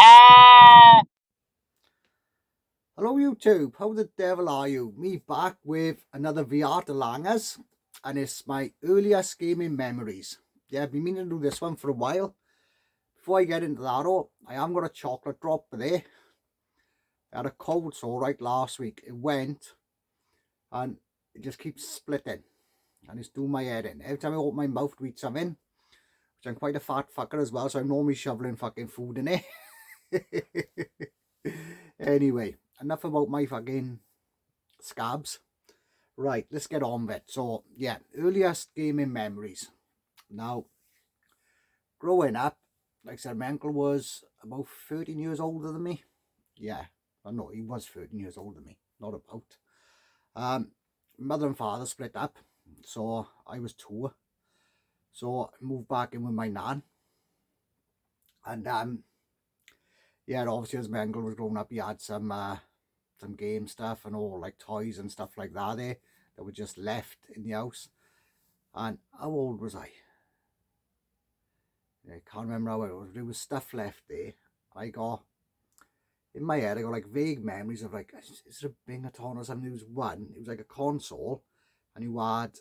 Hello YouTube, how the devil are you? Me back with another VR to Langers, and it's my earliest gaming memories. Yeah, I've been meaning to do this one for a while. Before I get into that though, I am got a chocolate drop there. I had a cold sore right last week. It went and it just keeps splitting and it's doing my head in. Every time I open my mouth to eat something, which I'm quite a fat fucker as well, so I'm normally shoveling fucking food in it. Anyway, enough about my fucking scabs. Right, let's get on with it. So, yeah, earliest gaming memories. Now, growing up, like I said, my uncle was about 13 years older than me. Yeah, I know he was 13 years older than me, not about. Mother and father split up, so I was 2. So I moved back in with my nan. And yeah, obviously as my uncle was growing up, he had some game stuff and all, like toys and stuff like that that were just left in the house. And how old was I? I can't remember how it was. There was stuff left there. I got, in my head, I got like vague memories of like, is there a Bingaton or something? There was one, it was like a console, and it was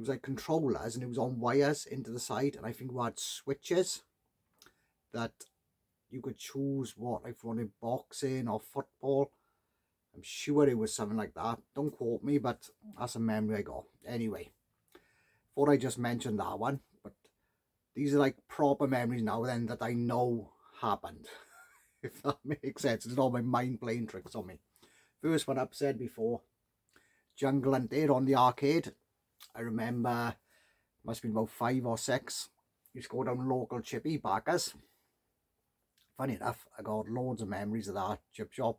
like controllers, and it was on wires into the side, and I think we had switches that you could choose what, like if you wanted boxing or football. I'm sure it was something like that. Don't quote me, but that's a memory I got. Anyway, thought I just mentioned that one, but these are like proper memories now then that I know happened. If that makes sense. It's not my mind playing tricks on me. First one I've said before, Jungle Hunter on the arcade. I remember, must have been about 5 or 6. Used to go down local chippy backers. Funny enough, I got loads of memories of that chip shop.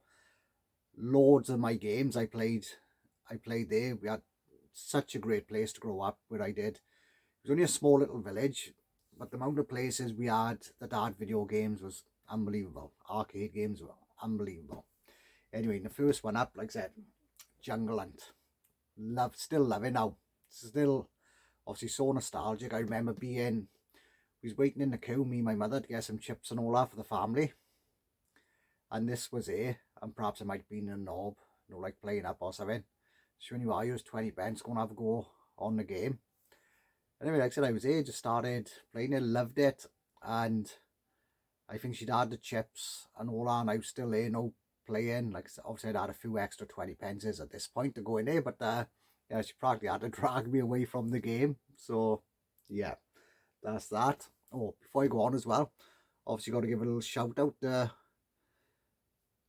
Loads of my games I played there. We had such a great place to grow up where I did. It was only a small little village, but the amount of places we had that had video games was unbelievable. Arcade games were unbelievable. Anyway, the first one up, like I said, Jungle Hunt. Still love it now. Still, obviously, so nostalgic. I remember we was waiting in the queue, me and my mother, to get some chips and all that for the family. And this was it. And perhaps I might have been a knob, like playing up or something. So anyway, I used 20 pence, going to have a go on the game. Anyway, like I said, I was here, just started playing it, loved it. And I think she'd had the chips and all that, and I was still there, playing. Like, obviously I'd had a few extra 20 pences at this point to go in there, but yeah, she practically had to drag me away from the game. So yeah, that's that. Oh, before I go on as well, obviously got to give a little shout out to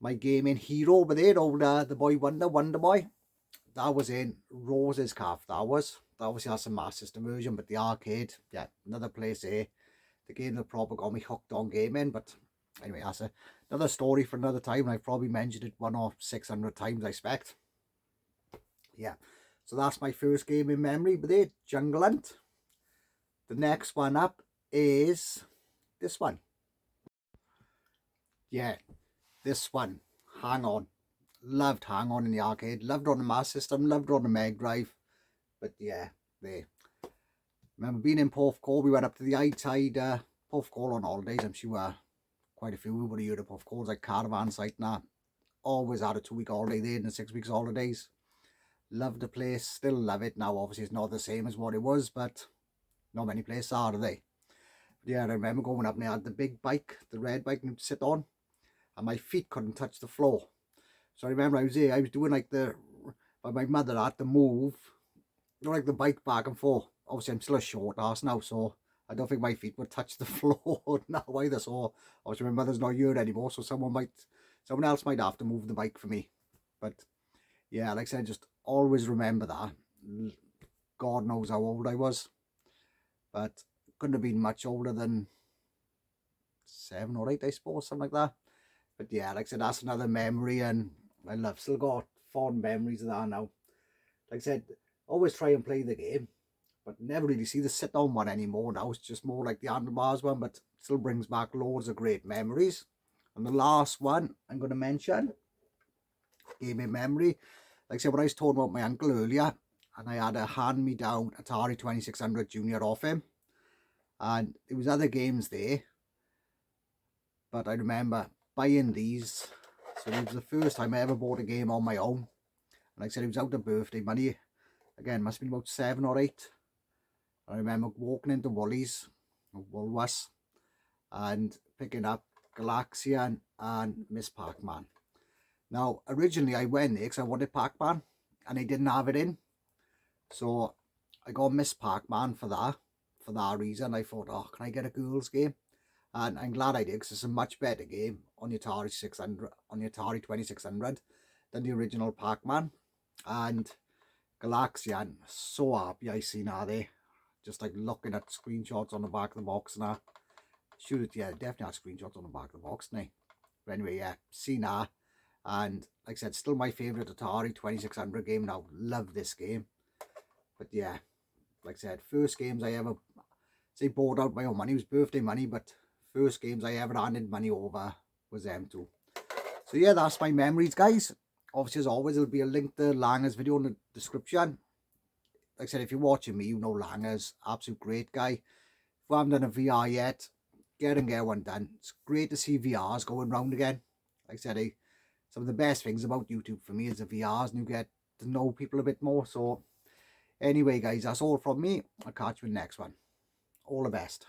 my gaming hero over there, old the boy Wonder Boy. That was in Rose's Calf. That obviously has a Master System version, but the arcade, yeah, another place there. The game that probably got me hooked on gaming, but anyway, that's another story for another time. I've probably mentioned it 1 or 600 times, I expect. Yeah, so that's my first gaming memory, but there, Jungle Hunt. The next one up is this one. Yeah, this one, Hang On. Loved Hang On in the arcade, loved on the Master System, loved on the Mega Drive, but yeah, there. Remember being in Porthcawl, we went up to the high tide Porthcawl on holidays. I'm sure quite a few would have heard of Porthcawl, like caravan site now. Always had a 2-week holiday there and the 6 weeks holidays. Loved the place, still love it now. Obviously it's not the same as what it was, but not many places are they? But yeah, I remember going up and I had the big bike, the red bike to sit on, and my feet couldn't touch the floor. So I remember I was doing like but my mother had to move, like the bike back and forth. Obviously I'm still a short ass now, so I don't think my feet would touch the floor now either. So obviously my mother's not here anymore, so someone else might have to move the bike for me. But yeah, like I said, just always remember that. God knows how old I was, but couldn't have been much older than 7 or 8, I suppose, something like that. But yeah, like I said, that's another memory, and still got fond memories of that now. Like I said, always try and play the game, but never really see the sit-down one anymore now. It's just more like the handlebars one, but still brings back loads of great memories. And the last one I'm going to mention, gaming memory, like I said, when I was talking about my uncle earlier, and I had a hand-me-down Atari 2600 Junior off him, and there was other games there, But I remember buying these. So it was the first time I ever bought a game on my own. And like I said, it was out of birthday money. Again, must have been about 7 or 8. I remember walking into Woolies, or Woolworths, and picking up Galaxian and Miss Pac-Man. Now, originally I went there because I wanted Pac-Man, and they didn't have it in. So I got Miss Pac-Man for that reason. I thought, oh, can I get a girls game? And I'm glad I did, because it's a much better game on the Atari 600, on the Atari 2600 than the original Pac-Man. And Galaxian, so happy I seen her there. Just like looking at screenshots on the back of the box and that. Shoot, yeah, definitely had screenshots on the back of the box, didn't I? But anyway, yeah, seen her. And like I said, still my favourite Atari 2600 game now. Love this game. But yeah, like I said, first games I ever say bought out my own money. It was birthday money, but first games I ever handed money over was them two. So yeah, that's my memories, guys. Obviously, as always, there'll be a link to Langer's video in the description. Like I said, if you're watching me, you know Langer's absolute great guy. If you haven't done a VR yet, get one done. It's great to see VRs going round again. Like I said, some of the best things about YouTube for me is the VRs, and you get to know people a bit more. So anyway, guys, that's all from me. I'll catch you in the next one. All the best.